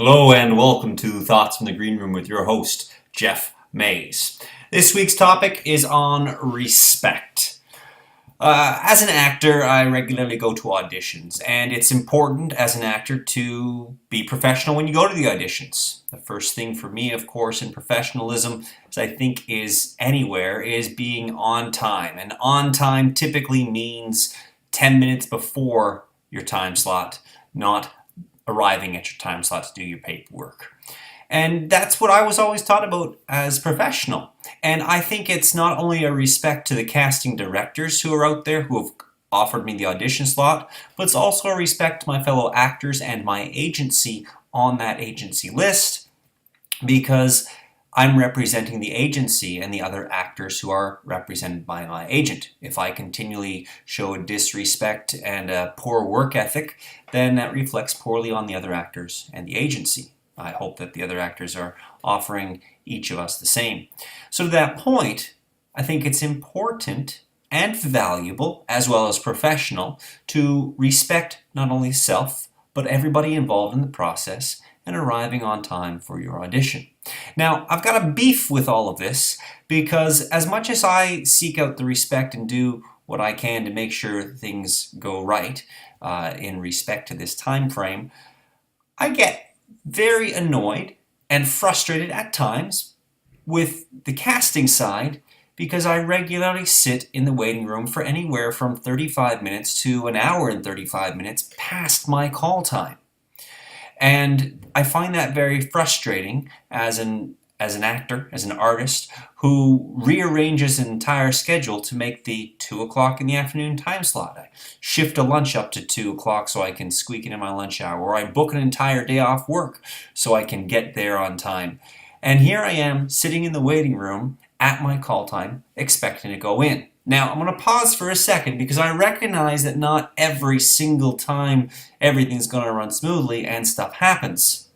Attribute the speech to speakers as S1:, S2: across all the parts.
S1: Hello and welcome to Thoughts from the Green Room with your host, Jeff Mays. This week's topic is on respect. As an actor, I regularly go to auditions, and it's important as an actor to be professional when you go to the auditions. The first thing for me, of course, in professionalism, as I think is anywhere, is being on time. And on time typically means 10 minutes before your time slot, not arriving at your time slot to do your paperwork. And that's what I was always taught about as professional. And I think it's not only a respect to the casting directors who are out there who have offered me the audition slot, but it's also a respect to my fellow actors and my agency on that agency list, because I'm representing the agency and the other actors who are represented by my agent. If I continually show a disrespect and a poor work ethic, then that reflects poorly on the other actors and the agency. I hope that the other actors are offering each of us the same. So to that point, I think it's important and valuable, as well as professional, to respect not only self, but everybody involved in the process and arriving on time for your audition. Now, I've got a beef with all of this because as much as I seek out the respect and do what I can to make sure things go right in respect to this time frame, I get very annoyed and frustrated at times with the casting side because I regularly sit in the waiting room for anywhere from 35 minutes to an hour and 35 minutes past my call time. And I find that very frustrating as an actor, as an artist, who rearranges an entire schedule to make the 2 o'clock in the afternoon time slot. I shift a lunch up to 2 o'clock so I can squeak it in my lunch hour, or I book an entire day off work so I can get there on time. And here I am sitting in the waiting room at my call time, expecting to go in. Now, I'm going to pause for a second because I recognize that not every single time everything's going to run smoothly and stuff happens.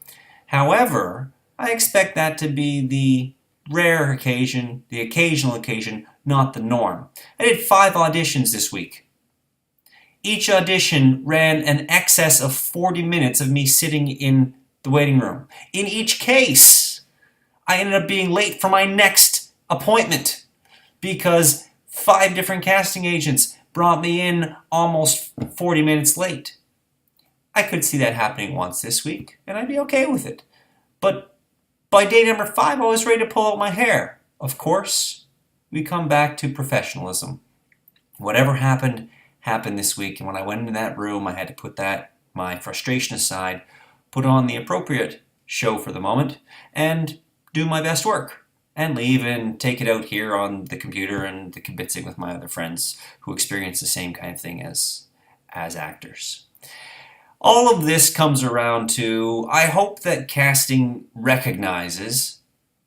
S1: However, I expect that to be the rare occasion, the occasional occasion, not the norm. I did 5 auditions this week. Each audition ran an excess of 40 minutes of me sitting in the waiting room. In each case, I ended up being late for my next appointment because 5 different casting agents brought me in almost 40 minutes late. I could see that happening once this week, and I'd be okay with it. But by day number 5, I was ready to pull out my hair. Of course, we come back to professionalism. Whatever happened, happened this week, and when I went into that room, I had to put my frustration aside, put on the appropriate show for the moment, and do my best work. And leave and take it out here on the computer and the kibitzing with my other friends who experience the same kind of thing as actors. All of this comes around to, I hope that casting recognizes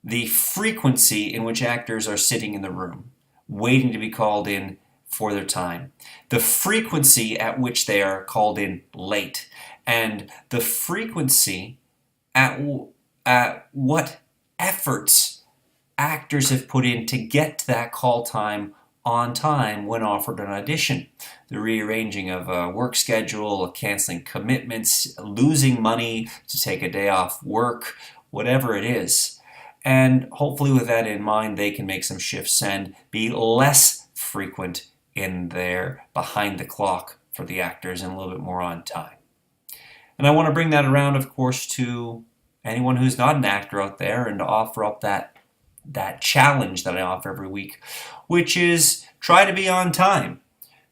S1: the frequency in which actors are sitting in the room, waiting to be called in for their time, the frequency at which they are called in late, and the frequency at what efforts actors have put in to get to that call time on time when offered an audition. The rearranging of a work schedule, canceling commitments, losing money to take a day off work, whatever it is. And hopefully with that in mind, they can make some shifts and be less frequent in their behind the clock for the actors and a little bit more on time. And I want to bring that around, of course, to anyone who's not an actor out there and to offer up that challenge that I offer every week, which is try to be on time.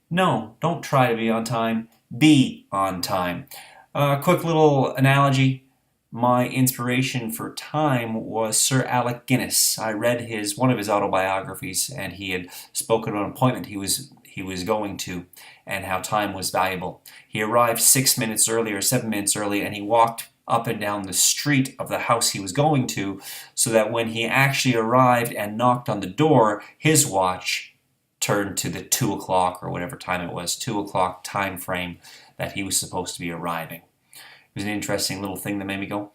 S1: No, don't try to be on time. Be on time. Quick little analogy. My inspiration for time was Sir Alec Guinness. I read one of his autobiographies, and he had spoken of an appointment he was going to and how time was valuable. He arrived 6 minutes early or 7 minutes early, and he walked up and down the street of the house he was going to, so that when he actually arrived and knocked on the door, his watch turned to the 2 o'clock or whatever time it was, 2 o'clock time frame that he was supposed to be arriving. It was an interesting little thing that made me go,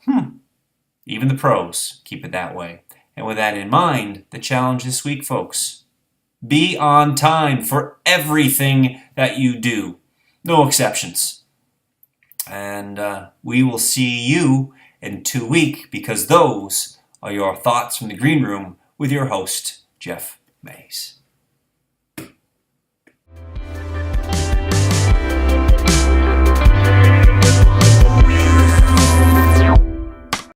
S1: even the pros keep it that way. And with that in mind, the challenge this week, folks, be on time for everything that you do. No exceptions. And we will see you in 2 weeks, because those are your thoughts from the green room with your host, Jeff Mays.